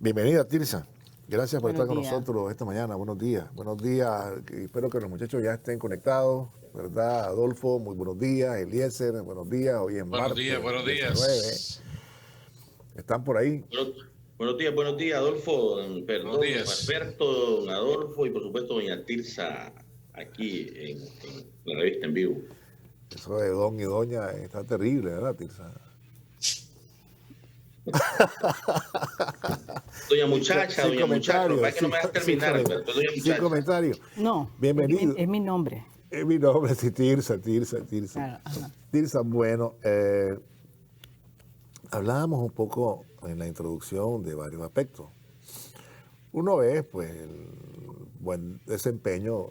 Bienvenida, Tirsa. Gracias por Buenos estar con días. nosotros esta mañana. Buenos días. Buenos días. Espero que los muchachos ya estén conectados, ¿verdad? Adolfo, muy buenos días. Eliezer, buenos días. Hoy es Buenos martes días, buenos 19. días. ¿Están por ahí? Buenos días, Adolfo, perdón, Buenos don días. Alberto, don Adolfo y por supuesto doña Tirsa aquí en la revista en vivo. Eso de don y doña está terrible, ¿verdad, Tirsa? Doña muchacha, Sin doña muchacha, lo que pasa es que no me dejas terminar, Alberto, doña sin muchacha. comentario. No, Bienvenido. es mi nombre. Es mi nombre, sí, Tirsa. Claro, ajá. Tirsa, bueno, hablábamos un poco en la introducción de varios aspectos. Uno es, pues, el buen desempeño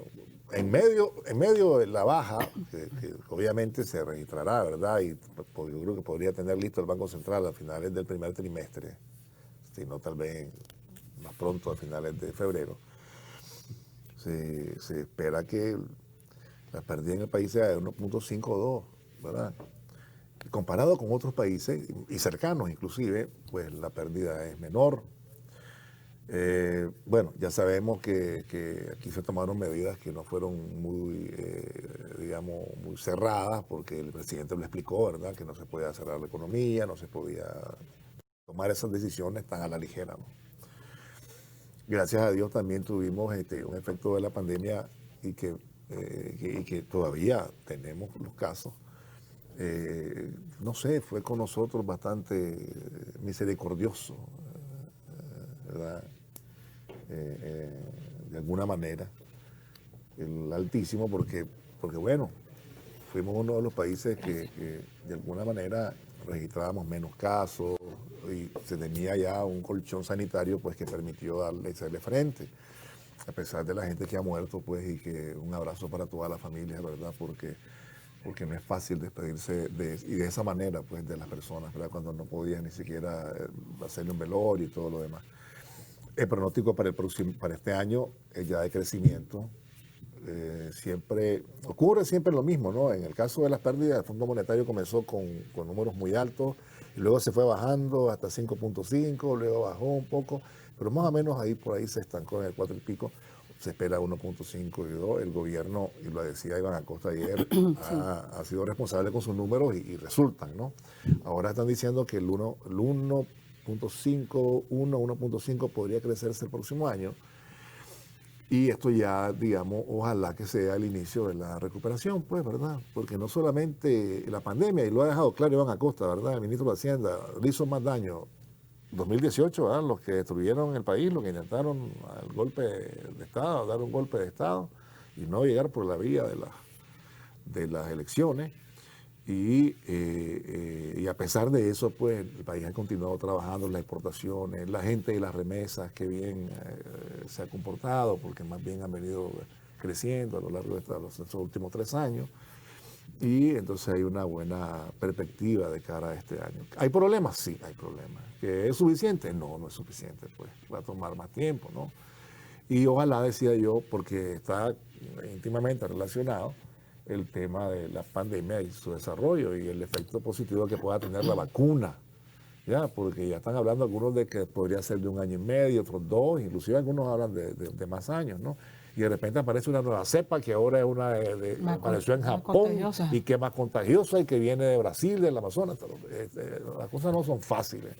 en medio de la baja, que obviamente se registrará, ¿verdad? Y pues, yo creo que podría tener listo el Banco Central a finales del primer trimestre, si no tal vez más pronto, a finales de febrero. Se espera que la pérdida en el país sea de 1.52, ¿verdad? Comparado con otros países, y cercanos inclusive, pues la pérdida es menor. Bueno, ya sabemos que aquí se tomaron medidas que no fueron muy, digamos, muy cerradas, porque el presidente lo explicó, ¿verdad? Que no se podía cerrar la economía, no se podía tomar esas decisiones tan a la ligera, ¿no? Gracias a Dios también tuvimos un efecto de la pandemia y que todavía tenemos los casos. No sé, fue con nosotros bastante misericordioso, ¿verdad? De alguna manera, el Altísimo, porque bueno, fuimos uno de los países que de alguna manera registrábamos menos casos y se tenía ya un colchón sanitario pues que permitió hacerle frente, a pesar de la gente que ha muerto, pues, y que un abrazo para toda la familia, ¿verdad? Porque no es fácil despedirse y de esa manera, pues, de las personas, ¿verdad? Cuando no podías ni siquiera hacerle un velorio y todo lo demás. El pronóstico para este año es ya de crecimiento. Ocurre siempre lo mismo, ¿no? En el caso de las pérdidas, el Fondo Monetario comenzó con números muy altos y luego se fue bajando hasta 5.5, luego bajó un poco, pero más o menos ahí por ahí se estancó en el 4 y pico. Se espera 1.5 y 2. El gobierno, y lo decía Iván Acosta ayer, Sí. ha sido responsable con sus números y resultan, ¿no? Ahora están diciendo que el 1.5 podría crecerse el próximo año. Y esto ya, digamos, ojalá que sea el inicio de la recuperación, pues, ¿verdad? Porque no solamente la pandemia, y lo ha dejado claro Iván Acosta, ¿verdad? El ministro de Hacienda, le hizo más daño 2018, ¿verdad? Los que destruyeron el país, los que intentaron el golpe de Estado, dar un golpe de Estado y no llegar por la vía de las elecciones. Y a pesar de eso, pues el país ha continuado trabajando en las exportaciones, la gente y las remesas, que bien se ha comportado, porque más bien han venido creciendo a lo largo de estos últimos 3 años. Y entonces hay una buena perspectiva de cara a este año. ¿Hay problemas? Sí, hay problemas. ¿Que es suficiente? No, no es suficiente, pues va a tomar más tiempo, ¿no? Y ojalá, decía yo, porque está íntimamente relacionado el tema de la pandemia y su desarrollo y el efecto positivo que pueda tener la vacuna, ¿ya? Porque ya están hablando algunos de que podría ser de 1 año y medio, otros 2, inclusive algunos hablan de más años, ¿no? Y de repente aparece una nueva cepa que ahora es apareció en Japón y que es más contagiosa y que viene de Brasil, del Amazonas. Las cosas no son fáciles.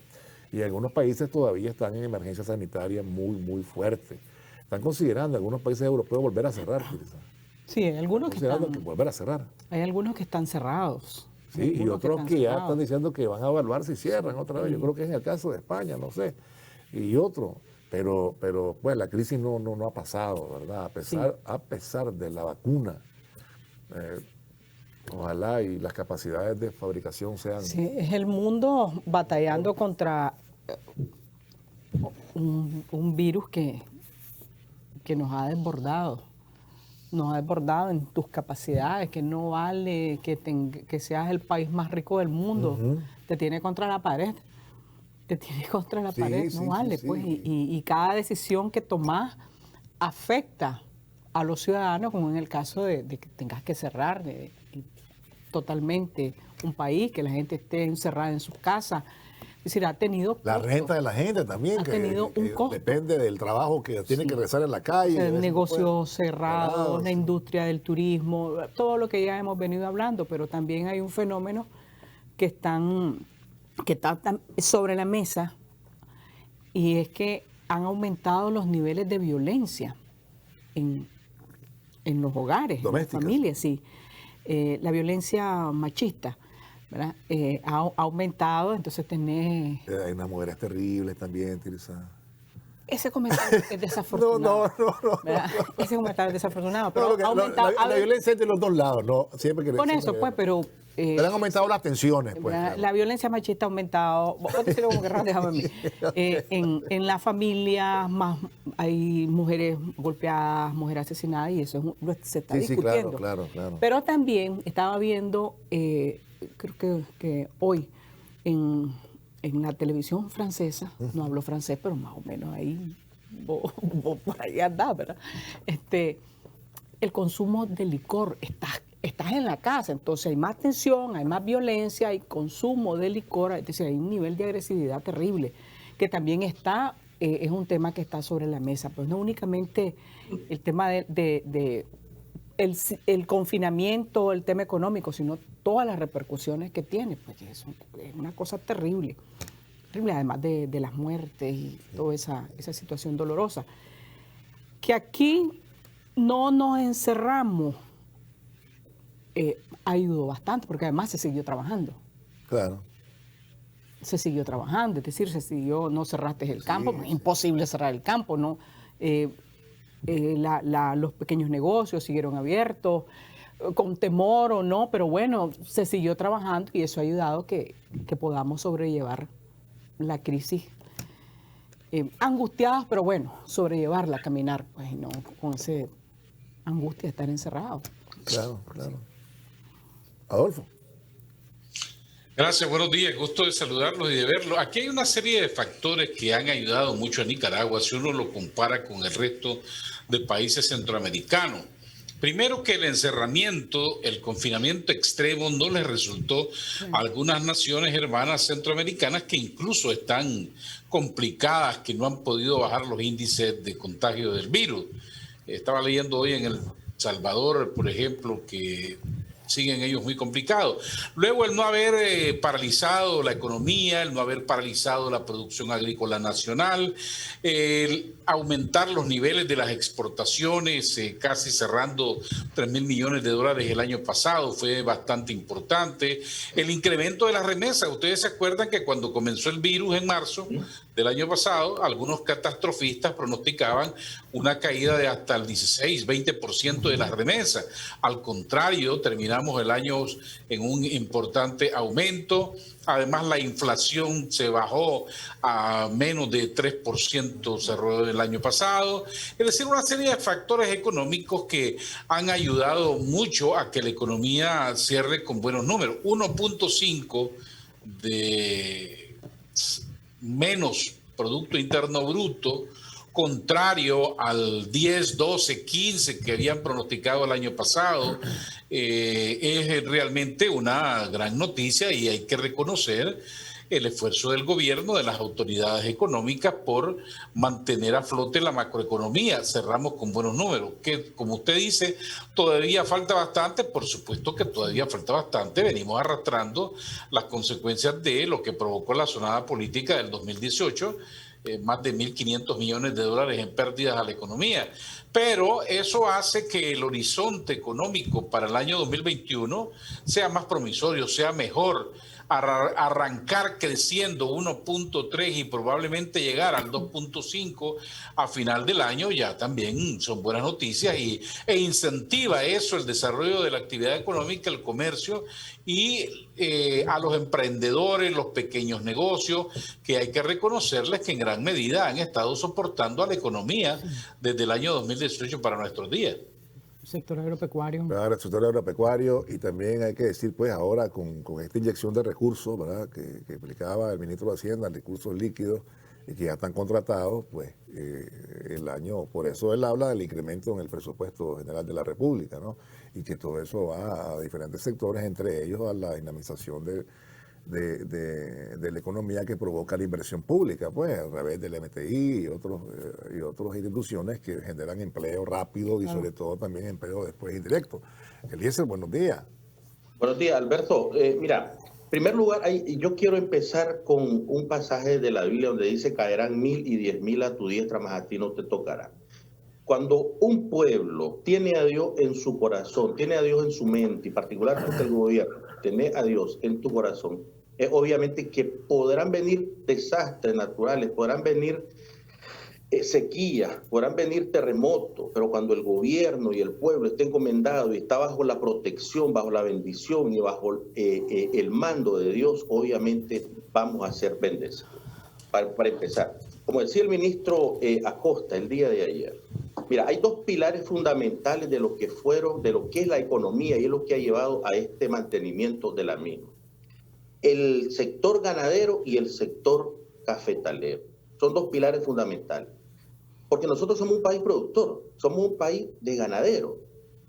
Y algunos países todavía están en emergencia sanitaria muy, muy fuerte. Están considerando algunos países europeos volver a cerrar, Tirsa. Sí, hay algunos volver a cerrar. Hay algunos que están cerrados. Sí, y otros que ya están diciendo que van a evaluar si cierran otra vez. Sí. Yo creo que es en el caso de España, no sé. Y otro. Pero pues la crisis no ha pasado, ¿verdad? A pesar de la vacuna. Ojalá y las capacidades de fabricación sean... Sí, es el mundo batallando contra un virus que nos ha desbordado. Nos ha desbordado en tus capacidades, que no vale que seas el país más rico del mundo. Te tiene contra la pared. Te tiene contra la pared, no vale, pues. Y cada decisión que tomas afecta a los ciudadanos, como en el caso de que tengas que cerrar totalmente un país, que la gente esté encerrada en sus casas. Es decir, ha tenido La costo. renta de la gente también, Ha que, tenido un costo. depende del trabajo que tiene que realizar en la calle. El negocio cerrado, cerrado, la sí. industria del turismo, todo lo que ya hemos venido hablando, pero también hay un fenómeno que está sobre la mesa, y es que han aumentado los niveles de violencia en los hogares, en las Domésticas. familias, sí. La violencia machista, ¿verdad? Ha aumentado, entonces tenés... Hay unas mujeres terribles también, Tirsa. Ese comentario es desafortunado. No. Ese comentario es desafortunado, pero No, ha aumentado... la violencia es de los dos lados, ¿no? Siempre que Con eso, pues, pero... Pero han aumentado las tensiones, pues. La violencia machista ha aumentado, voy a decirlo como que déjame a mí. En las familias más hay mujeres golpeadas, mujeres asesinadas, y eso se está discutiendo. Claro. Pero también estaba viendo, creo que hoy, en la televisión francesa, no hablo francés, pero más o menos ahí, por ahí anda, ¿verdad? El consumo de licor estás en la casa, entonces hay más tensión, hay más violencia, hay consumo de licor, es decir, hay un nivel de agresividad terrible, que también es un tema que está sobre la mesa, pues no únicamente el tema de el confinamiento, el tema económico, sino todas las repercusiones que tiene, pues es una cosa terrible, además de las muertes y toda esa situación dolorosa. Que aquí no nos encerramos, ayudó bastante, porque además se siguió trabajando. Claro. Se siguió trabajando, es decir, no cerraste el campo, es imposible cerrar el campo, ¿no? Los pequeños negocios siguieron abiertos, con temor o no, pero bueno, se siguió trabajando y eso ha ayudado que podamos sobrellevar la crisis. Angustiados, pero bueno, sobrellevarla, caminar, pues, y no con esa angustia de estar encerrado. Claro. Adolfo. Gracias, buenos días, gusto de saludarlos y de verlos. Aquí hay una serie de factores que han ayudado mucho a Nicaragua si uno lo compara con el resto de países centroamericanos. Primero, que el encerramiento, el confinamiento extremo no les resultó a algunas naciones hermanas centroamericanas que incluso están complicadas, que no han podido bajar los índices de contagio del virus. Estaba leyendo hoy en El Salvador, por ejemplo, que siguen ellos muy complicados. Luego, el no haber paralizado la economía, el no haber paralizado la producción agrícola nacional, el aumentar los niveles de las exportaciones, casi cerrando 3.000 millones de dólares el año pasado, fue bastante importante. El incremento de las remesas. Ustedes se acuerdan que cuando comenzó el virus en marzo del año pasado, algunos catastrofistas pronosticaban una caída de hasta el 16-20% de las remesas. Al contrario, terminamos el año en un importante aumento. Además, la inflación se bajó a menos de 3%, cerró el año pasado. Es decir, una serie de factores económicos que han ayudado mucho a que la economía cierre con buenos números. 1.5 de menos Producto Interno Bruto, contrario al 10, 12, 15 que habían pronosticado el año pasado. Es realmente una gran noticia y hay que reconocer el esfuerzo del gobierno, de las autoridades económicas por mantener a flote la macroeconomía. Cerramos con buenos números, que como usted dice, todavía falta bastante, por supuesto que todavía falta bastante. Venimos arrastrando las consecuencias de lo que provocó la sonada política del 2018, más de 1.500 millones de dólares en pérdidas a la economía. Pero eso hace que el horizonte económico para el año 2021 sea más promisorio, sea mejor. Arrancar creciendo 1.3 y probablemente llegar al 2.5 a final del año ya también son buenas noticias e incentiva eso el desarrollo de la actividad económica, el comercio y a los emprendedores, los pequeños negocios, que hay que reconocerles que en gran medida han estado soportando a la economía desde el año 2018 para nuestros días. Sector agropecuario. Claro, el sector agropecuario, y también hay que decir, pues ahora con esta inyección de recursos, ¿verdad?, que explicaba el ministro de Hacienda, recursos líquidos, y que ya están contratados, pues el año, por eso él habla del incremento en el presupuesto general de la República, ¿no? Y que todo eso va a diferentes sectores, entre ellos a la dinamización de la economía que provoca la inversión pública, pues a través del MTI y otras instituciones que generan empleo rápido y sobre todo también empleo después indirecto. Eliezer, buenos días. Buenos días, Alberto. Mira, en primer lugar, yo quiero empezar con un pasaje de la Biblia donde dice: caerán 1000 y 10.000 a tu diestra, mas a ti no te tocará. Cuando un pueblo tiene a Dios en su corazón, tiene a Dios en su mente, y particularmente el gobierno, tener a Dios en tu corazón, es obviamente que podrán venir desastres naturales, podrán venir sequías, podrán venir terremotos, pero cuando el gobierno y el pueblo esté encomendado y está bajo la protección, bajo la bendición y bajo el mando de Dios, obviamente vamos a ser bendecidos. Para empezar, como decía el ministro Acosta el día de ayer, mira, hay dos pilares fundamentales de lo que es la economía y es lo que ha llevado a este mantenimiento de la misma. El sector ganadero y el sector cafetalero. Son dos pilares fundamentales. Porque nosotros somos un país productor, somos un país de ganadero,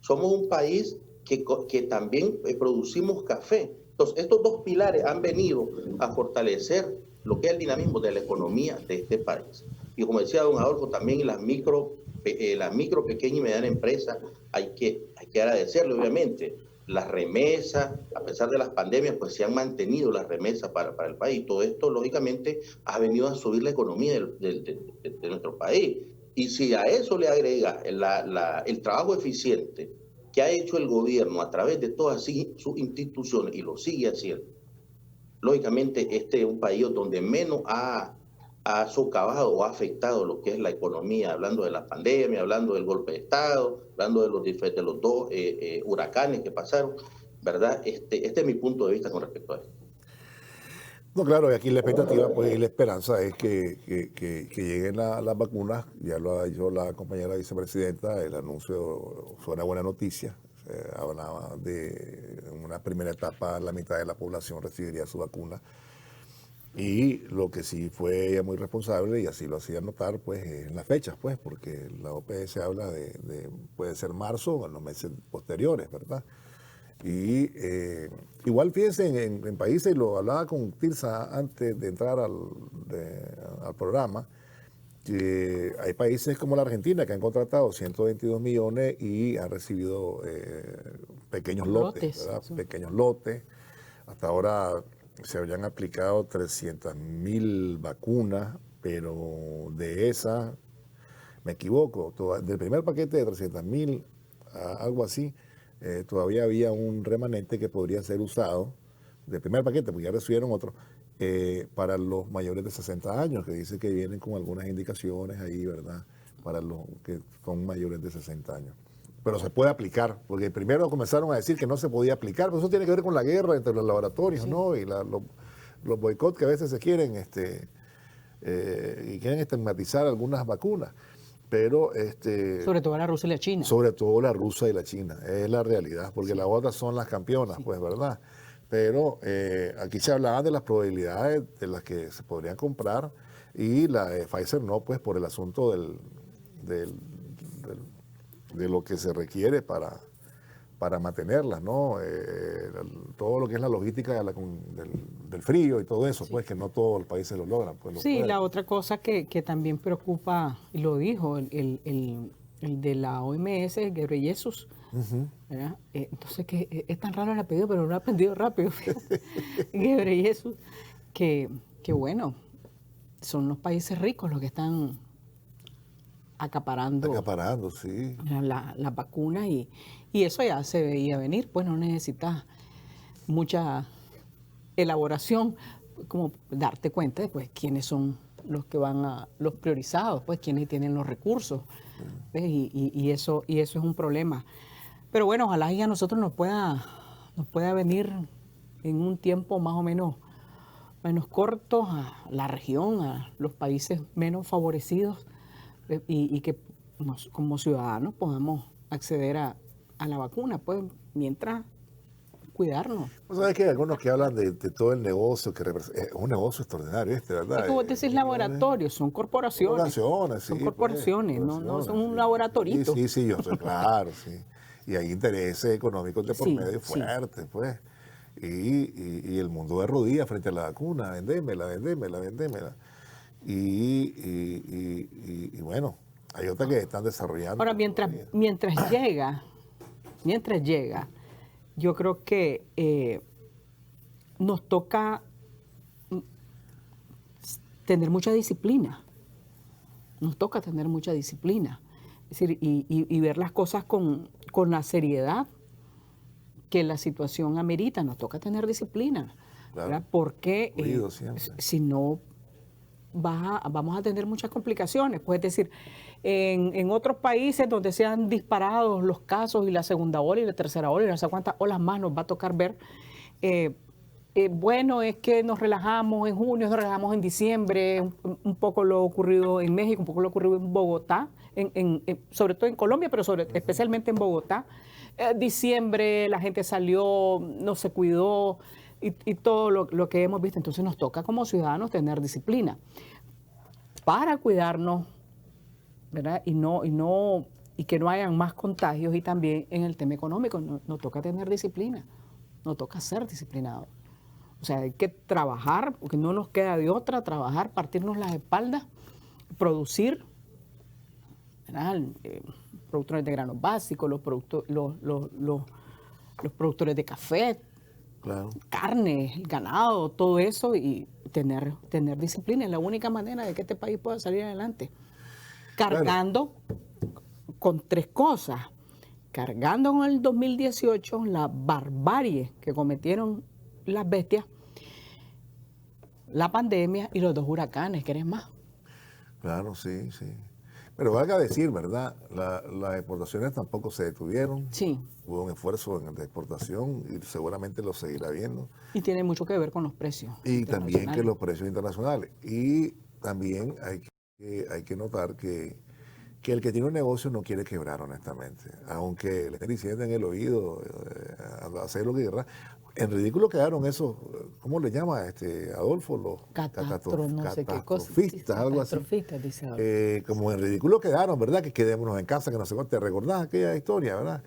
somos un país que también producimos café. Entonces, estos dos pilares han venido a fortalecer lo que es el dinamismo de la economía de este país. Y como decía don Adolfo, también las micro, pequeña y mediana empresas hay que agradecerle, obviamente. Las remesas, a pesar de las pandemias, pues se han mantenido las remesas para el país. Todo esto, lógicamente, ha venido a subir la economía de nuestro país. Y si a eso le agrega el trabajo eficiente que ha hecho el gobierno a través de todas sus instituciones, y lo sigue haciendo, lógicamente este es un país donde menos ha socavado o ha afectado lo que es la economía, hablando de la pandemia, hablando del golpe de Estado, hablando de los dos huracanes que pasaron, ¿verdad? Este es mi punto de vista con respecto a esto. No, claro, y aquí la expectativa pues, y la esperanza es que lleguen las vacunas. Ya lo ha dicho la compañera vicepresidenta, el anuncio fue una buena noticia. Hablaba de una primera etapa, la mitad de la población recibiría su vacuna. Y lo que sí fue ella muy responsable, y así lo hacía notar, pues en las fechas, pues, porque la OPS habla de puede ser marzo o en los meses posteriores, ¿verdad? Y igual fíjense en países, y lo hablaba con Tirsa antes de entrar al programa, que hay países como la Argentina que han contratado 122 millones y han recibido pequeños lotes, ¿verdad? Sí. Pequeños lotes. Hasta ahora se habrían aplicado 300.000 vacunas, pero de esas, me equivoco, del primer paquete de 300.000, algo así, todavía había un remanente que podría ser usado, del primer paquete, porque ya recibieron otro, para los mayores de 60 años, que dice que vienen con algunas indicaciones ahí, ¿verdad? Para los que son mayores de 60 años. Pero se puede aplicar, porque primero comenzaron a decir que no se podía aplicar, pero eso tiene que ver con la guerra entre los laboratorios, sí, ¿no? Y los boicots que a veces se quieren, y quieren estigmatizar algunas vacunas. Pero sobre todo la rusa y la china. Sobre todo la rusa y la china, es la realidad, porque sí, las otras son las campeonas, sí, pues, ¿verdad? Pero aquí se hablaba de las probabilidades de las que se podrían comprar, y la de Pfizer no, pues, por el asunto de lo que se requiere para mantenerlas, ¿no? Todo lo que es la logística del frío y todo eso, sí, pues que no todos los países lo logran. Pues, sí, la otra cosa que también preocupa, y lo dijo el de la OMS, Ghebreyesus, ¿verdad? Entonces, que es tan raro el apellido, pero lo ha aprendido rápido. Ghebreyesus, que bueno, son los países ricos los que están acaparando sí, la vacuna, y eso ya se veía venir, pues no necesitas mucha elaboración, como darte cuenta de pues quiénes son los que van los priorizados, pues quiénes tienen los recursos, ¿ves? Y eso es un problema. Pero bueno, ojalá y a nosotros nos pueda venir en un tiempo más o menos corto a la región, a los países menos favorecidos, y que como ciudadanos podamos acceder a la vacuna, pues mientras cuidarnos. ¿Sabes que hay algunos que hablan de todo el negocio, que es un negocio extraordinario ¿verdad? Es como decís, laboratorios, son corporaciones. Son corporaciones, pues, no son un laboratorito. Sí, yo sé, claro, sí. Y hay intereses económicos de por medio fuertes, pues. Y el mundo de rodillas frente a la vacuna, vendémela. Y bueno, hay otras que están desarrollando. Ahora, mientras llega, yo creo que nos toca tener mucha disciplina. Nos toca tener mucha disciplina. Es decir, y ver las cosas con la seriedad que la situación amerita. Nos toca tener disciplina. Claro. Porque si no, vamos a tener muchas complicaciones. Pues, es decir, en otros países donde se han disparado los casos y la segunda ola y la tercera ola y no sé cuántas olas más nos va a tocar ver, bueno, es que nos relajamos en junio, nos relajamos en diciembre, un poco lo ocurrido en México, un poco lo ocurrido en Bogotá, sobre todo en Colombia, pero especialmente en Bogotá. Diciembre la gente salió, no se cuidó y todo lo que hemos visto. Entonces nos toca como ciudadanos tener disciplina para cuidarnos, ¿verdad? Y que no hayan más contagios, y también en el tema económico nos toca tener disciplina, nos toca ser disciplinados. O sea, hay que trabajar, porque no nos queda de otra, trabajar, partirnos las espaldas, producir, ¿verdad? Productores de granos básicos, los productores de café, Claro. carne, el ganado, todo eso, y tener disciplina. Es la única manera de que este país pueda salir adelante. Cargando con tres cosas. Cargando con el 2018 la barbarie que cometieron las bestias, la pandemia y los 2 huracanes. ¿Querés más? Claro, sí. Pero valga decir, ¿verdad? Las exportaciones tampoco se detuvieron. Sí. Hubo un esfuerzo de exportación y seguramente lo seguirá viendo. Y tiene mucho que ver con los precios. Y también que los precios internacionales. Y también hay que notar que el que tiene un negocio no quiere quebrar, honestamente. Aunque le estén diciendo en el oído, hacer lo que querrá. En ridículo quedaron esos, ¿cómo le llama Adolfo? Los catastrofistas, algo así. Dice Adolfo. Como en ridículo quedaron, ¿verdad? Que quedémonos en casa, que no sé cuánto. ¿Te recordás aquella historia, verdad?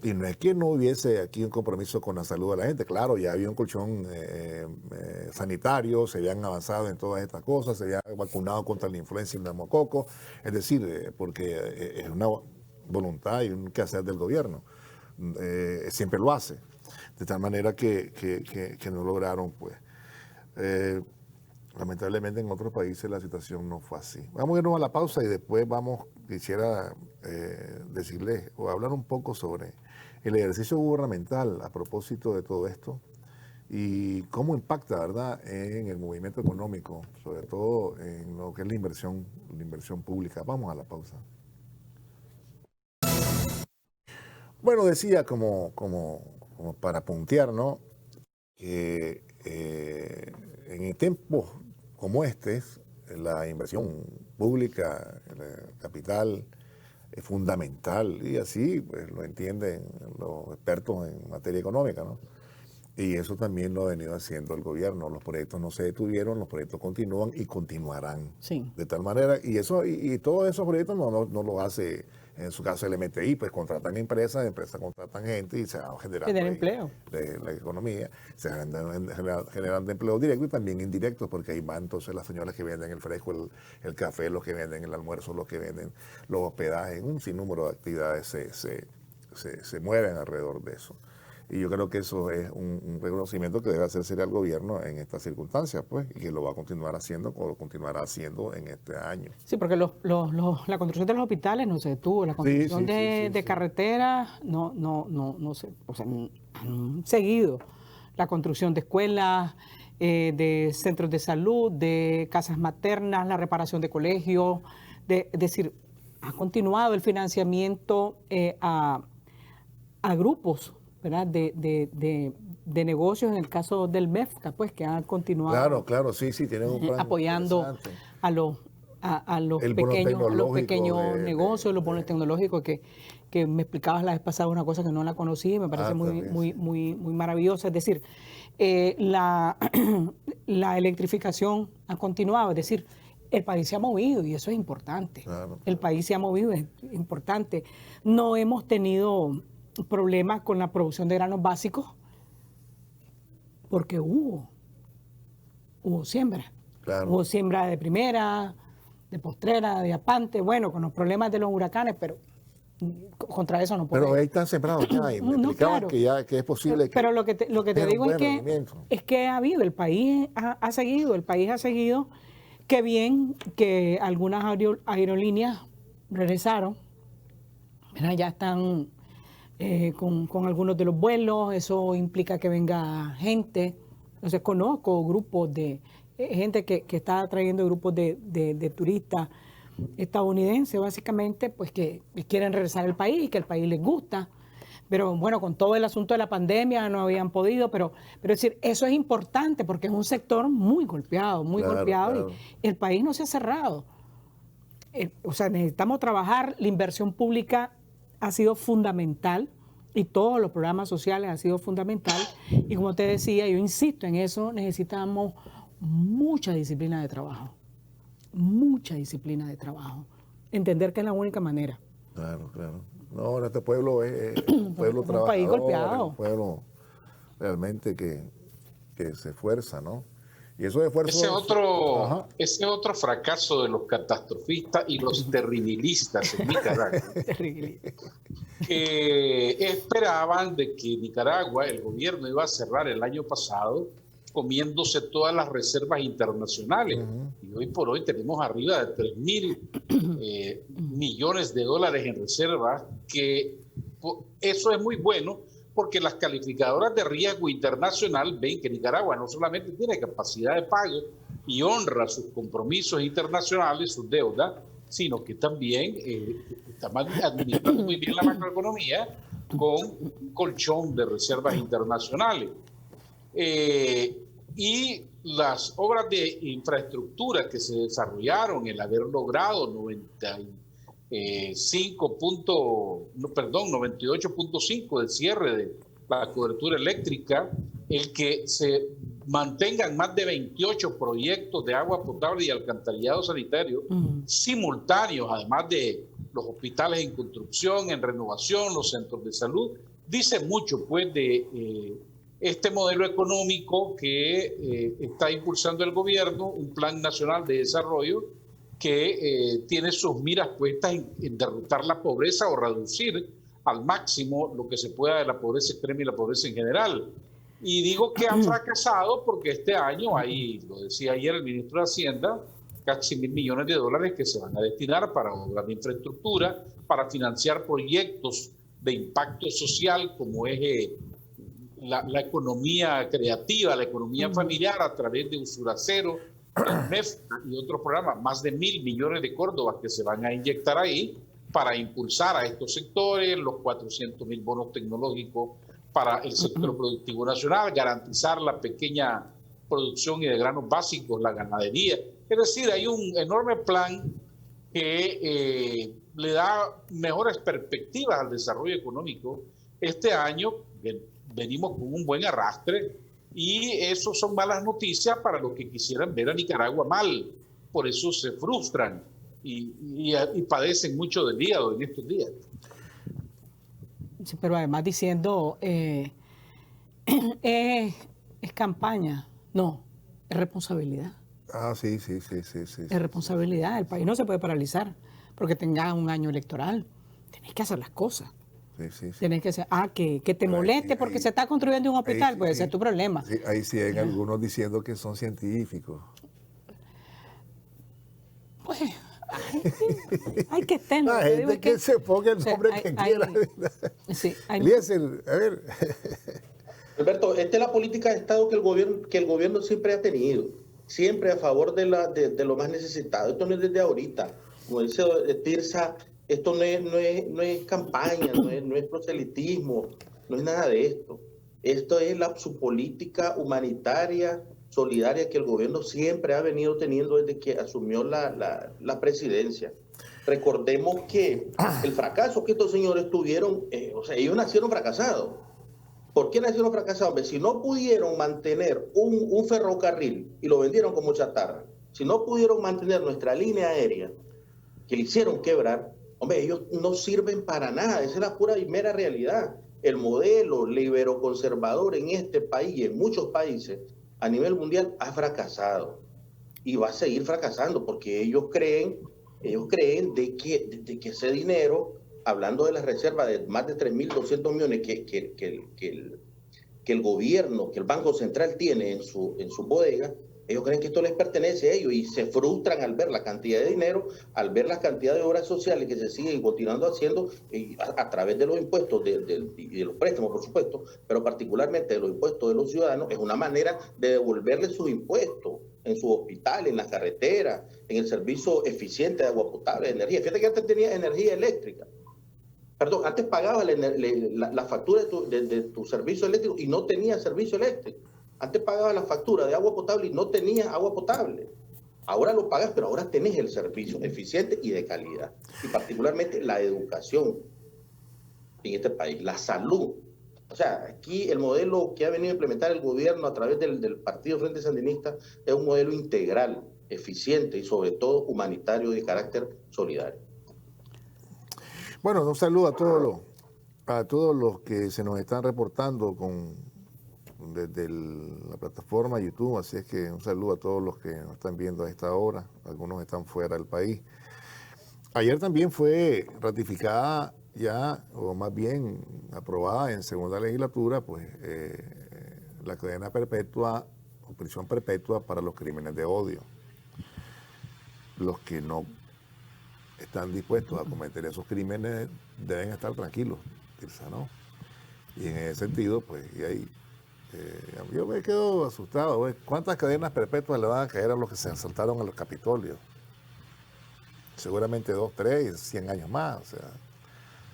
Y no es que no hubiese aquí un compromiso con la salud de la gente. Claro, ya había un colchón sanitario, se habían avanzado en todas estas cosas, se había vacunado contra la influenza y el neumococo. Es decir, porque es una voluntad y un quehacer del gobierno. Siempre lo hace. De tal manera que no lograron, pues. Lamentablemente en otros países la situación no fue así. Vamos a irnos a la pausa y después quisiera decirles o hablar un poco sobre el ejercicio gubernamental a propósito de todo esto y cómo impacta, ¿verdad?, en el movimiento económico, sobre todo en lo que es la inversión pública. Vamos a la pausa. Bueno, decía como para puntear, ¿no?, que en tiempos como este, la inversión pública, el capital, es fundamental, y así pues, lo entienden los expertos en materia económica, ¿no? Y eso también lo ha venido haciendo el gobierno. Los proyectos no se detuvieron, los proyectos continúan y continuarán. Sí. De tal manera, y todos esos proyectos no lo hace, en su caso el MTI, pues contratan empresas contratan gente y se va generando empleo. La economía, se generando empleo directo y también indirectos, porque ahí van entonces las señoras que venden el fresco, el café, los que venden el almuerzo, los que venden los hospedajes, un sinnúmero de actividades se mueven alrededor de eso. Y yo creo que eso es un reconocimiento que debe hacerse al gobierno en estas circunstancias, pues, y que lo va a continuar haciendo o lo continuará haciendo en este año. Sí, porque la construcción de los hospitales no se detuvo, la construcción de carreteras no se, o sea, han seguido. La construcción de escuelas, de centros de salud, de casas maternas, la reparación de colegios, es decir, ha continuado el financiamiento a grupos, ¿verdad?, de negocios, en el caso del MEFCA, pues, que han continuado. Claro, sí, tienen un plan apoyando a los pequeños negocios, los bonos tecnológicos que me explicabas la vez pasada, una cosa que no la conocí y me parece muy maravillosa. Es decir, la electrificación ha continuado, es decir, el país se ha movido y eso es importante. Claro. El país se ha movido, es importante. No hemos tenido problemas con la producción de granos básicos, porque hubo siembra. Claro. Hubo siembra de primera, de postrera, de apante, bueno, con los problemas de los huracanes, pero contra eso no puede. Pero ahí están sembrados ya, y me No, explicaban claro. que es posible que... Pero lo que te digo es que ha habido, el país ha seguido, que bien que algunas aerolíneas regresaron, ¿verdad? Ya están con algunos de los vuelos, eso implica que venga gente. Entonces conozco grupos de gente que está trayendo grupos de turistas estadounidenses, básicamente, pues que quieren regresar al país y que el país les gusta. Pero bueno, con todo el asunto de la pandemia no habían podido, pero es decir, eso es importante porque es un sector muy golpeado, Claro. y el país no se ha cerrado. O sea, necesitamos trabajar, la inversión pública ha sido fundamental y todos los programas sociales han sido fundamental. Y como te decía, yo insisto en eso, necesitamos mucha disciplina de trabajo. Mucha disciplina de trabajo. Entender que es la única manera. Claro. No, este pueblo es un pueblo un trabajador, país golpeado. un pueblo realmente que se esfuerza, ¿no? Y esos esfuerzos... Ese otro fracaso de los catastrofistas y los terribilistas en Nicaragua, que esperaban de que Nicaragua, el gobierno iba a cerrar el año pasado comiéndose todas las reservas internacionales. Y hoy por hoy tenemos arriba de 3.000 millones de dólares en reservas, que eso es muy bueno porque las calificadoras de riesgo internacional ven que Nicaragua no solamente tiene capacidad de pago y honra sus compromisos internacionales, sus deudas, sino que también está administrando muy bien la macroeconomía con un colchón de reservas internacionales. Y las obras de infraestructura que se desarrollaron, el haber logrado 98.5 del cierre de la cobertura eléctrica, el que se mantengan más de 28 proyectos de agua potable y alcantarillado sanitario simultáneos, además de los hospitales en construcción, en renovación, los centros de salud, dice mucho pues de este modelo económico que está impulsando el gobierno, un plan nacional de desarrollo que tiene sus miras puestas en derrotar la pobreza o reducir al máximo lo que se pueda de la pobreza extrema y la pobreza en general. Y digo que han fracasado porque este año, ahí lo decía ayer el ministro de Hacienda, casi 1.000 millones de dólares que se van a destinar para obras de infraestructura, para financiar proyectos de impacto social como es la economía creativa, la economía familiar a través de Usuracero, el MEF y otros programas, más de 1.000 millones de córdobas que se van a inyectar ahí para impulsar a estos sectores, los 400.000 bonos tecnológicos para el sector productivo nacional, garantizar la pequeña producción y de granos básicos, la ganadería. Es decir, hay un enorme plan que le da mejores perspectivas al desarrollo económico. Este año venimos con un buen arrastre y eso son malas noticias para los que quisieran ver a Nicaragua mal. Por eso se frustran y padecen mucho del hígado en estos días. Sí, pero además diciendo, es campaña. No, es responsabilidad. Sí. Es responsabilidad. El país no se puede paralizar porque tenga un año electoral. Tenés que hacer las cosas. Sí. Tenés que hacer, que te moleste porque se está construyendo un hospital, puede ser tu problema. Sí, ahí sí hay algunos diciendo que son científicos. Pues, hay que tenerlo. La gente que se ponga el nombre que quiera. Eliezer, a ver. Alberto, esta es la política de Estado que el gobierno siempre ha tenido, siempre a favor de lo más necesitado. Esto no es desde ahorita. Como dice Tirsa, esto no es campaña, no es proselitismo, no es nada de esto. Esto es su política humanitaria, solidaria, que el gobierno siempre ha venido teniendo desde que asumió la presidencia. Recordemos que el fracaso que estos señores tuvieron, ellos nacieron fracasados. ¿Por qué nacieron fracasados? Si no pudieron mantener un ferrocarril y lo vendieron como chatarra, si no pudieron mantener nuestra línea aérea, que le hicieron quebrar, ellos no sirven para nada. Esa es la pura y mera realidad. el modelo libero-conservador en este país y en muchos países a nivel mundial ha fracasado y va a seguir fracasando porque ellos creen de que ese dinero, hablando de la reserva de más de 3.200 millones que el gobierno, que el Banco Central tiene en su bodega, ellos creen que esto les pertenece a ellos y se frustran al ver la cantidad de dinero, al ver la cantidad de obras sociales que se siguen continuando haciendo a través de los impuestos y de los préstamos, por supuesto, pero particularmente de los impuestos de los ciudadanos. Es una manera de devolverles sus impuestos en sus hospitales, en las carreteras, en el servicio eficiente de agua potable, de energía. Fíjate que antes tenía energía eléctrica. Perdón, antes pagabas la factura de tu servicio eléctrico y no tenías servicio eléctrico. Antes pagabas la factura de agua potable y no tenías agua potable. Ahora lo pagas, pero ahora tenés el servicio eficiente y de calidad. Y particularmente la educación en este país, la salud. O sea, aquí el modelo que ha venido a implementar el gobierno a través del Partido Frente Sandinista es un modelo integral, eficiente y sobre todo humanitario y de carácter solidario. Bueno, un saludo a todos los que se nos están reportando desde la plataforma YouTube, así es que un saludo a todos los que nos están viendo a esta hora, algunos están fuera del país. Ayer también fue ratificada ya, o más bien aprobada en segunda legislatura, pues la cadena perpetua o prisión perpetua para los crímenes de odio. Los que no están dispuestos a cometer esos crímenes deben estar tranquilos, Tirsa, ¿no? Y en ese sentido, pues, y ahí, yo me quedo asustado, ¿ves? ¿Cuántas cadenas perpetuas le van a caer a los que se asaltaron a los Capitolios? Seguramente 2, 3, 100 años más, o sea,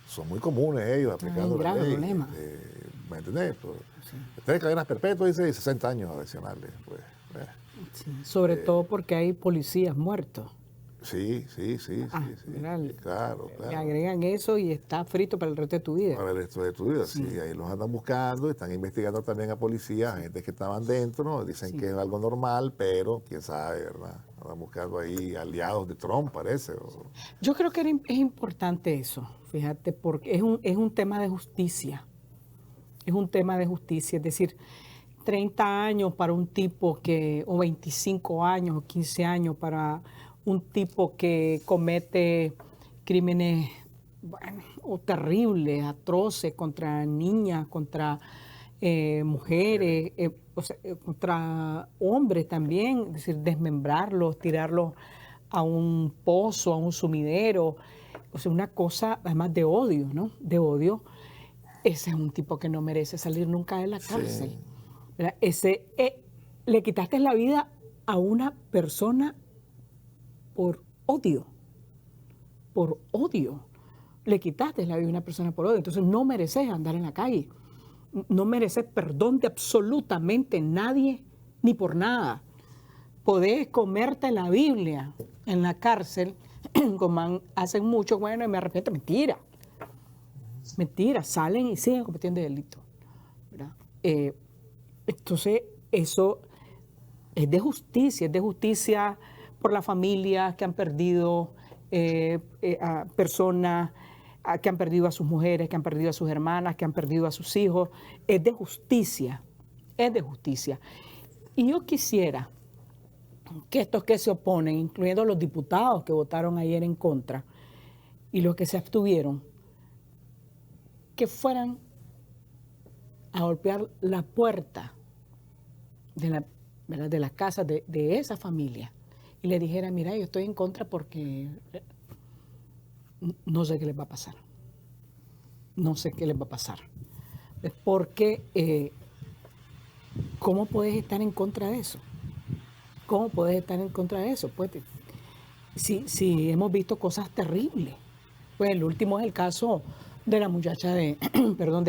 son muy comunes ellos aplicando la ley. ¿Me entendés? Pues, sí. 3 cadenas perpetuas y 60 años adicionales, pues. Sí, sobre todo porque hay policías muertos. Sí. Claro. Le agregan eso y está frito para el resto de tu vida. Para el resto de tu vida, sí. Ahí los andan buscando, están investigando también a policías, a gente que estaban dentro, ¿no? Dicen que es algo normal, pero quién sabe, ¿verdad? Andan buscando ahí aliados de Trump, parece. Yo creo que es importante eso, fíjate, porque es un tema de justicia. Es un tema de justicia, es decir, 30 años para un tipo o 25 años o 15 años para un tipo que comete crímenes o terribles, atroces contra niñas, contra mujeres, contra hombres también, es decir, desmembrarlos, tirarlos a un pozo, a un sumidero, o sea, una cosa además de odio, ¿no? De odio. Ese es un tipo que no merece salir nunca de la cárcel. Sí. Le quitaste la vida a una persona por odio. Le quitaste la vida a una persona por odio. Entonces no mereces andar en la calle. No mereces perdón de absolutamente nadie ni por nada. Podés comerte la Biblia en la cárcel, como hacen mucho, bueno, y me arrepiento. Mentira, salen y siguen cometiendo delitos. Entonces eso es de justicia por las familias que han perdido a personas, que han perdido a sus mujeres, que han perdido a sus hermanas, que han perdido a sus hijos. Es de justicia. Y yo quisiera que estos que se oponen, incluyendo los diputados que votaron ayer en contra y los que se abstuvieron, que fueran a golpear la puerta de las casas de esa familia y le dijera, mira, yo estoy en contra porque no sé qué les va a pasar. Porque, ¿cómo puedes estar en contra de eso? Pues, si hemos visto cosas terribles. Pues el último es el caso de la muchacha de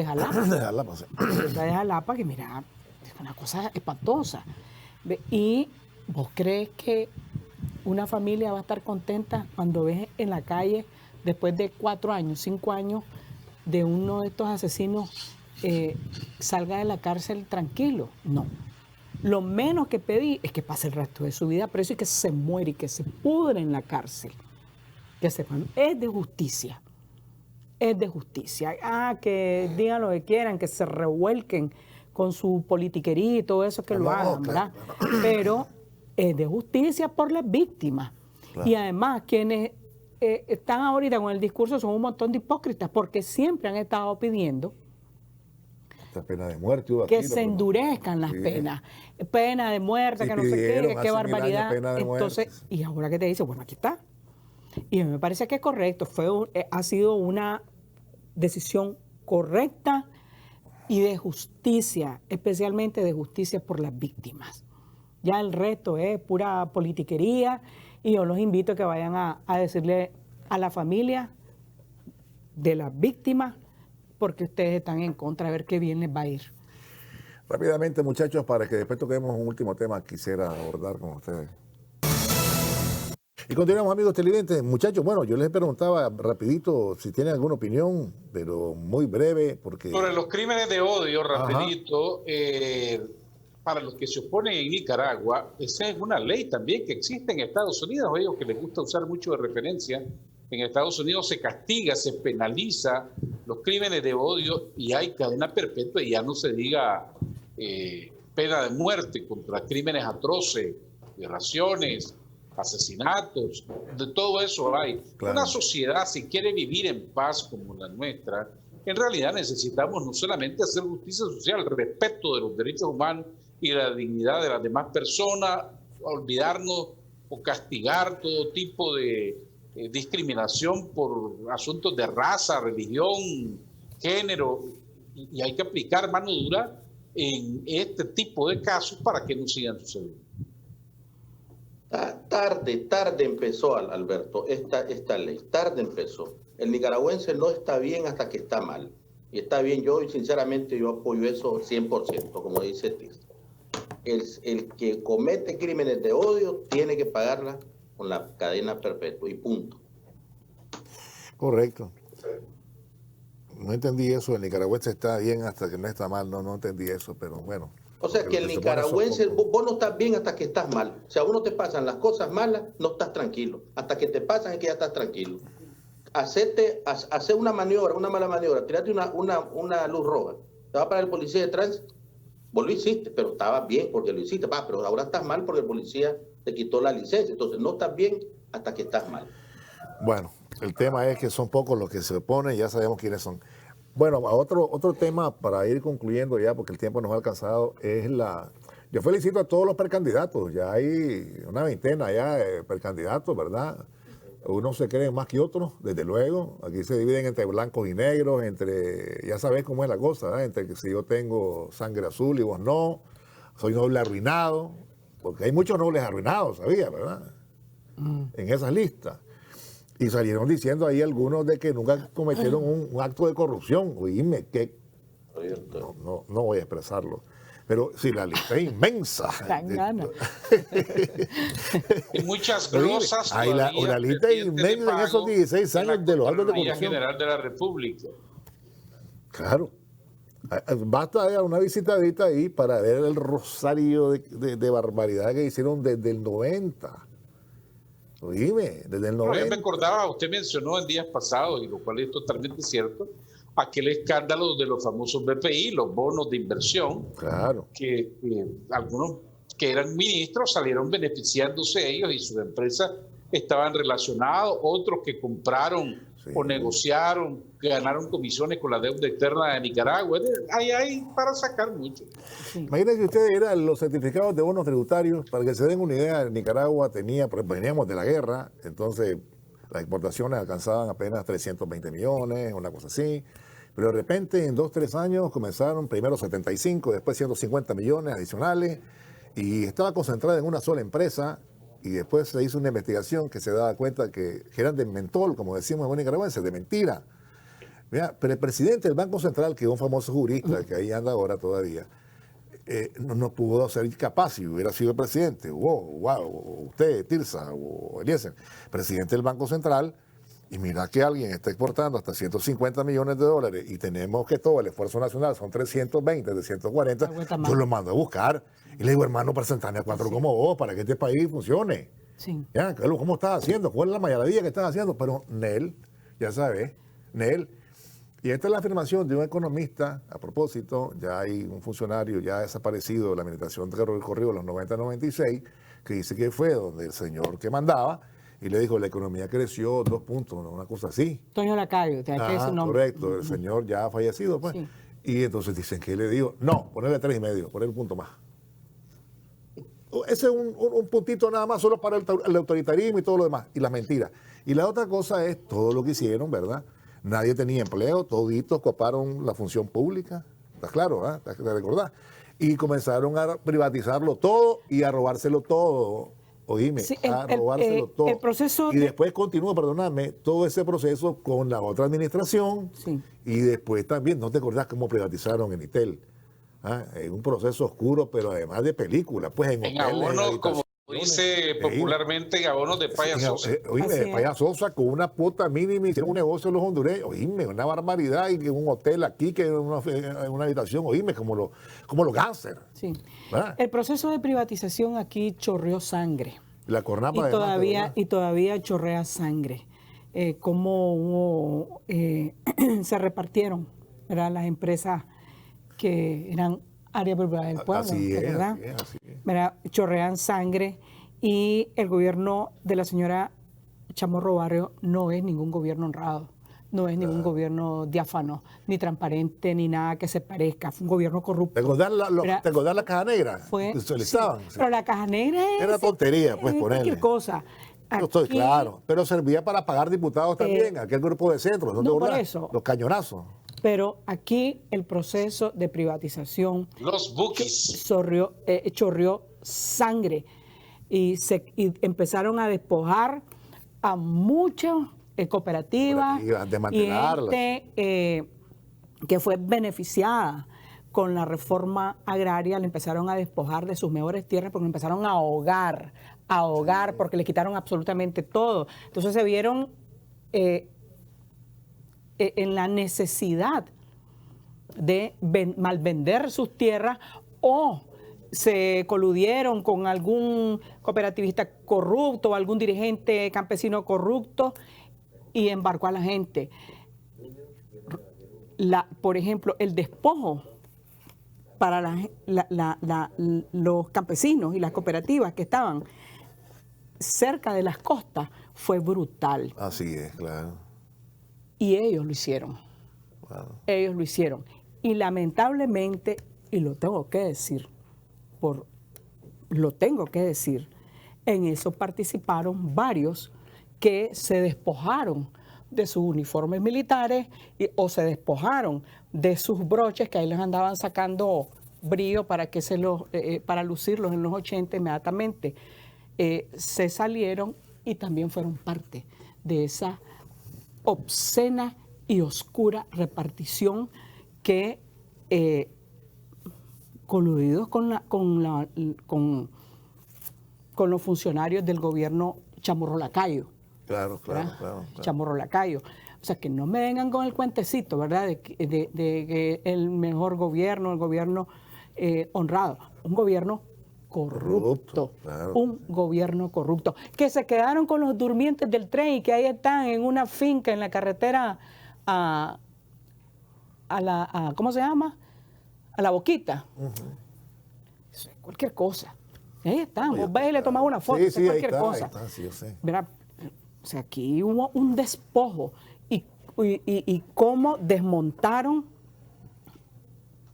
Jalapa. De Jalapa, que mira, es una cosa espantosa. Y vos crees que una familia va a estar contenta cuando ves en la calle, después de 4 años, 5 años, de uno de estos asesinos salga de la cárcel tranquilo? No. Lo menos que pedí es que pase el resto de su vida preso y que se muere y que se pudre en la cárcel. Que sepan, es de justicia. es de justicia. Que digan lo que quieran, que se revuelquen con su politiquería y todo eso, que lo hagan, ¿verdad? Claro. Pero es de justicia por las víctimas. Claro. Y además, quienes están ahorita con el discurso son un montón de hipócritas, porque siempre han estado pidiendo pena de muerte, que se endurezcan las penas. Pena de muerte, sí, que no sé qué barbaridad. Entonces, y ahora que te dice, bueno, aquí está. Y me parece que es correcto, ha sido una decisión correcta y de justicia, especialmente de justicia por las víctimas. Ya el resto es pura politiquería y yo los invito a que vayan a decirle a la familia de las víctimas, porque ustedes están en contra, a ver qué bien les va a ir. Rápidamente, muchachos, para que después toquemos un último tema que quisiera abordar con ustedes. Y continuamos, amigos televidentes. Muchachos, bueno, yo les preguntaba rapidito si tienen alguna opinión, pero muy breve, porque... Sobre los crímenes de odio, rapidito, para los que se oponen en Nicaragua, esa es una ley también que existe en Estados Unidos, ellos que les gusta usar mucho de referencia. En Estados Unidos se castiga, se penaliza los crímenes de odio y hay cadena perpetua, y ya no se diga pena de muerte contra crímenes atroces, violaciones, asesinatos, de todo eso hay. Claro. Una sociedad, si quiere vivir en paz como la nuestra, en realidad necesitamos no solamente hacer justicia social, el respeto de los derechos humanos y la dignidad de las demás personas, olvidarnos o castigar todo tipo de discriminación por asuntos de raza, religión, género, y hay que aplicar mano dura en este tipo de casos para que no sigan sucediendo. Tarde empezó, Alberto, esta ley, tarde empezó. El nicaragüense no está bien hasta que está mal. Y está bien, yo sinceramente yo apoyo eso 100%, como dice Tirsa. El que comete crímenes de odio tiene que pagarla con la cadena perpetua y punto. Correcto. No entendí eso, el nicaragüense está bien hasta que no está mal, no entendí eso, pero bueno. O sea que el nicaragüense, vos no estás bien hasta que estás mal. Si a uno te pasan las cosas malas, no estás tranquilo. Hasta que te pasan es que ya estás tranquilo. Hacer una maniobra, una mala maniobra, tirarte una luz roja, te va para el policía de tránsito, vos lo hiciste, pero estabas bien porque lo hiciste, pero ahora estás mal porque el policía te quitó la licencia. Entonces no estás bien hasta que estás mal. Bueno, el tema es que son pocos los que se oponen, ya sabemos quiénes son. Bueno, otro tema para ir concluyendo ya, porque el tiempo nos ha alcanzado, es yo felicito a todos los precandidatos, ya hay una veintena ya de precandidatos, ¿verdad? Unos se creen más que otros, desde luego, aquí se dividen entre blancos y negros, ya sabes cómo es la cosa, ¿verdad? Entre que si yo tengo sangre azul y vos no, soy noble arruinado, porque hay muchos nobles arruinados, ¿sabía, verdad? En esas listas. Y salieron diciendo ahí algunos de que nunca cometieron un acto de corrupción. Oíme, que no voy a expresarlo. Pero sí, la lista es inmensa. Dan ganas. Y muchas glosas. Hay una lista inmensa en esos 16 años de los actos de corrupción. General de la República. Claro. Basta dar una visitadita ahí para ver el rosario de barbaridad que hicieron desde el 90. Oíme, desde el 90. Yo me acordaba, usted mencionó en días pasados, y lo cual es totalmente cierto, aquel escándalo de los famosos BPI, los bonos de inversión, claro, que algunos que eran ministros salieron beneficiándose ellos y sus empresas estaban relacionados, otros que compraron o negociaron, ganaron comisiones con la deuda externa de Nicaragua. Hay para sacar mucho. Imagínense que ustedes eran los certificados de bonos tributarios, para que se den una idea, Nicaragua tenía, veníamos de la guerra, entonces las exportaciones alcanzaban apenas 320 millones, una cosa así, pero de repente en 2 o 3 años comenzaron primero 75, después 150 millones adicionales, y estaba concentrada en una sola empresa. Y después se hizo una investigación que se daba cuenta que eran de mentol, como decimos en buen nicaragüense, de mentira. Mira, pero el presidente del Banco Central, que es un famoso jurista, que ahí anda ahora todavía, no pudo ser capaz si hubiera sido el presidente. Usted, Tirsa, o Eliezer, presidente del Banco Central, y mira que alguien está exportando hasta 150 millones de dólares y tenemos que todo el esfuerzo nacional son 320, 340, yo lo mando a buscar. Y le digo, hermano, presentame a 4 como vos para que este país funcione. Sí. ¿Ya? ¿Cómo estás haciendo? ¿Cuál es la maravilla que estás haciendo? Pero Nel, ya sabes, Nel, Y esta es la afirmación de un economista, a propósito, ya hay un funcionario ya desaparecido de la administración de Corrido de los 90-96, que dice que fue donde el señor que mandaba y le dijo, la economía creció 2 puntos, una cosa así. Toño Lacayo, te hay que ese nombre. Correcto, el señor ya ha fallecido, pues. Sí. Y entonces dicen que le digo, no, ponerle 3,5, poner un punto más. Ese es un puntito nada más solo para el autoritarismo y todo lo demás, y las mentiras. Y la otra cosa es todo lo que hicieron, ¿verdad? Nadie tenía empleo, toditos coparon la función pública, ¿estás claro? ¿Te recordás? Y comenzaron a privatizarlo todo y a robárselo todo. Oíme, Sí, a robárselo todo. el proceso y después continúa, perdóname, todo ese proceso con la otra administración. Sí. Y después también, ¿no te acordás cómo privatizaron en Itel? En un proceso oscuro, pero además de película, pues en hoteles, abonos, como dice popularmente, en abonos de Paya Sosa. Oíme, de Paya Sosa con una cuota mínima hicieron un negocio los hondureños. Oíme, una barbaridad, y que un hotel aquí, que en una habitación, oíme, como los gánster. Sí. ¿Verdad? El proceso de privatización aquí chorreó sangre. La Cornapa Y todavía chorrea sangre. Cómo se repartieron, ¿verdad?, las empresas que eran área privada del pueblo, así es, ¿verdad? así es. ¿Verdad? Chorrean sangre, y el gobierno de la señora Chamorro Barrio no es ningún gobierno honrado, no es ningún gobierno diáfano, ni transparente, ni nada que se parezca. Fue un gobierno corrupto. ¿Te acordás la caja negra? Fue, Sí, pero la caja negra era tontería, pues, ponerle. cualquier cosa. Yo estoy Aquí, claro, pero servía para pagar diputados también, aquel grupo de centros, ¿no te no, por acordás? eso. Los cañonazos. Pero aquí el proceso de privatización Los bookies. chorreó sangre, y empezaron a despojar a muchas cooperativas y desmantelarlas. gente que fue beneficiada con la reforma agraria. Le empezaron a despojar de sus mejores tierras porque empezaron a ahogar porque le quitaron absolutamente todo. Entonces se vieron en la necesidad de malvender sus tierras, o se coludieron con algún cooperativista corrupto o algún dirigente campesino corrupto y embarcó a la gente. Por ejemplo, el despojo para los campesinos y las cooperativas que estaban cerca de las costas fue brutal. Así es, claro. Y ellos lo hicieron. Claro. Ellos lo hicieron. Y lamentablemente, y lo tengo que decir, en eso participaron varios que se despojaron de sus uniformes militares o se despojaron de sus broches, que ahí les andaban sacando brillo para para lucirlos en los 80 inmediatamente. Se salieron y también fueron parte de esa obscena y oscura repartición que coludidos con los funcionarios del gobierno Chamorro Lacayo. Claro. Chamorro Lacayo. O sea, que no me vengan con el cuentecito, ¿verdad?, de que el mejor gobierno, el gobierno honrado. Un gobierno corrupto. Claro. Un gobierno corrupto. Que se quedaron con los durmientes del tren y que ahí están en una finca en la carretera ¿cómo se llama? A La Boquita. Eso es cualquier cosa. Ahí están. Vos ves y le tomás una foto. Sí, es cualquier cosa. Ahí está, sí, yo sé. Verá, o sea, aquí hubo un despojo y cómo desmontaron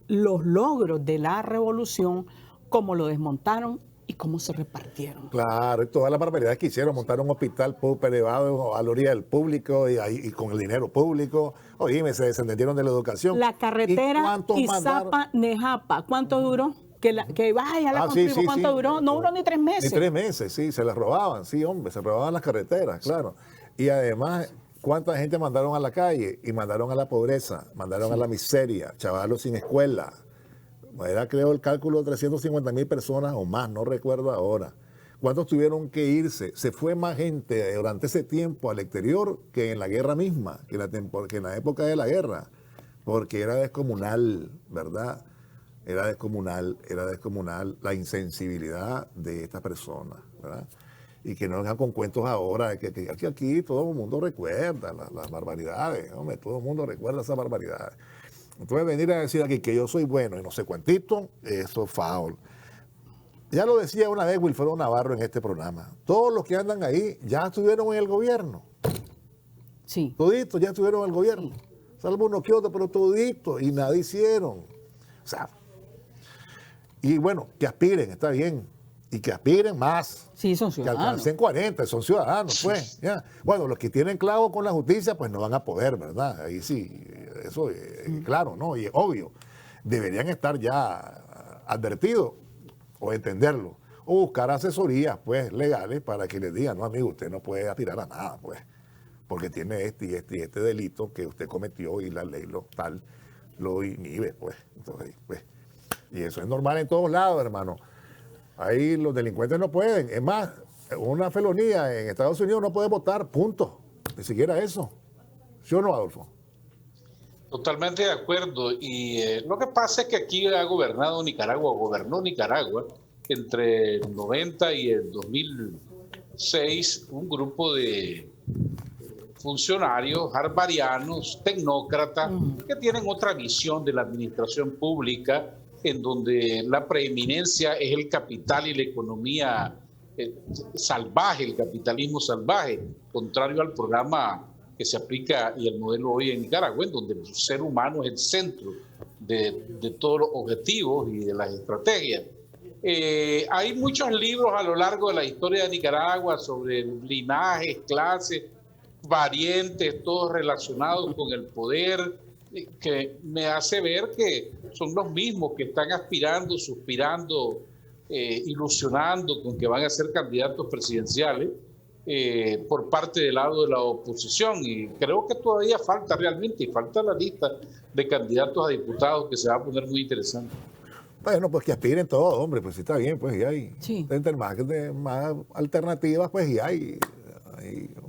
los logros de la revolución, cómo lo desmontaron y cómo se repartieron. Claro, y todas las barbaridades que hicieron, montar un hospital elevado a la orilla del público y con el dinero público. Oye, se desentendieron de la educación. La carretera Izapa-Nejapa, ¿cuánto duró? Que vaya la construimos, ¿cuánto duró? No duró ni 3 meses. Ni 3 meses, sí, se las robaban, sí, hombre, se robaban las carreteras, claro. Y además, ¿cuánta gente mandaron a la calle? Y mandaron a la pobreza, mandaron a la miseria, chavalos sin escuela. Era, creo, el cálculo de 350,000 personas o más, no recuerdo ahora. ¿Cuántos tuvieron que irse? Se fue más gente durante ese tiempo al exterior que en la guerra misma, que en la época de la guerra, porque era descomunal, ¿verdad? Era descomunal la insensibilidad de estas personas, ¿verdad? y que no vengan con cuentos ahora, que aquí todo el mundo recuerda las barbaridades, hombre, todo el mundo recuerda esas barbaridades. Entonces venir a decir aquí que yo soy bueno y no sé cuantito, eso es foul. Ya lo decía una vez Wilfredo Navarro en este programa, todos los que andan ahí ya estuvieron en el gobierno. Sí. Toditos ya estuvieron en el gobierno, salvo unos que otros, pero toditos, y nada hicieron. O sea, y bueno, que aspiren, está bien, y que aspiren más. Sí, son Que ciudadanos. alcancen 40, son ciudadanos, pues. Ya. Bueno, los que tienen clavo con la justicia, pues no van a poder, ¿verdad? Ahí sí, eso claro, ¿no? Y es obvio. Deberían estar ya advertidos o entenderlo. O buscar asesorías, pues, legales para que les digan, no, amigo, usted no puede aspirar a nada, pues. Porque tiene este delito que usted cometió y la ley lo inhibe, pues. Entonces, pues. Y eso es normal en todos lados, hermano. Ahí los delincuentes no pueden. Es más, una felonía en Estados Unidos no puede votar, punto. Ni siquiera eso. ¿Sí o no, Adolfo? Totalmente de acuerdo. Y lo que pasa es que aquí ha gobernado Nicaragua, gobernó Nicaragua entre el 90 y el 2006 un grupo de funcionarios harvarianos, tecnócratas, que tienen otra visión de la administración pública, en donde la preeminencia es el capital y la economía salvaje, el capitalismo salvaje, contrario al programa que se aplica y el modelo hoy en Nicaragua, en donde el ser humano es el centro de todos los objetivos y de las estrategias. Hay muchos libros a lo largo de la historia de Nicaragua sobre linajes, clases, variantes, todos relacionados con el poder, que me hace ver que son los mismos que están aspirando, suspirando, ilusionando con que van a ser candidatos presidenciales por parte del lado de la oposición. Y creo que todavía falta realmente, y falta la lista de candidatos a diputados que se va a poner muy interesante. Bueno, pues que aspiren todos, hombre, pues sí está bien, pues y hay más alternativas, pues y hay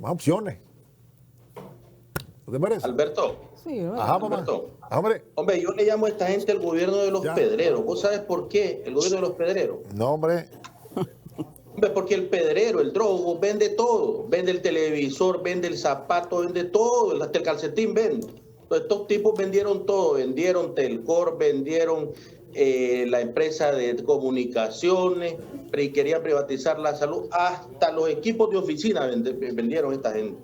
más opciones. ¿No te parece? Alberto. Sí, ¿no? Ajá, mamá. Alberto. Hombre. Hombre, yo le llamo a esta gente el gobierno de los pedreros. ¿Vos sabes por qué el gobierno de los pedreros? No, hombre. Hombre, porque el pedrero, el drogo, vende todo. Vende el televisor, vende el zapato, vende todo. Hasta el calcetín vende. Entonces, estos tipos vendieron todo. Vendieron Telcor, vendieron la empresa de comunicaciones, y querían privatizar la salud. Hasta los equipos de oficina vendieron esta gente.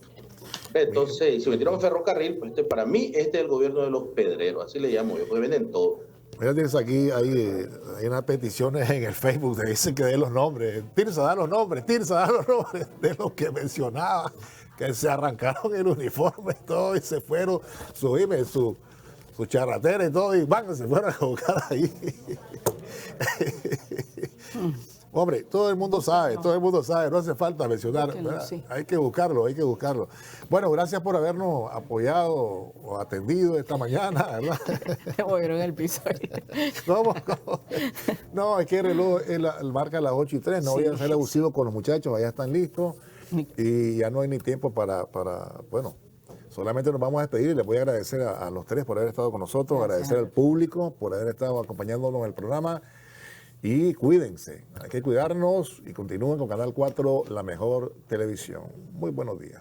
Entonces, si metieron ferrocarril, pues para mí este es el gobierno de los pedreros, así le llamo yo, porque venden todo. Mira, Tirsa, aquí hay unas peticiones en el Facebook que dicen que dé los nombres. Tirsa, da los nombres de los que mencionaba, que se arrancaron el uniforme y todo, y se fueron, su charratera y todo, y se fueron a buscar ahí. Hombre, todo el mundo sabe, no hace falta mencionar, sí. Hay que buscarlo. Bueno, gracias por habernos apoyado o atendido esta mañana, ¿verdad? Te movieron el piso. ¿Cómo? No, es que el reloj marca las 8:03, no voy a ser abusivo con los muchachos, allá están listos y ya no hay ni tiempo para bueno, solamente nos vamos a despedir y les voy a agradecer a los tres por haber estado con nosotros, agradecer al público por haber estado acompañándonos en el programa. Y cuídense, hay que cuidarnos y continúen con Canal 4, la mejor televisión. Muy buenos días.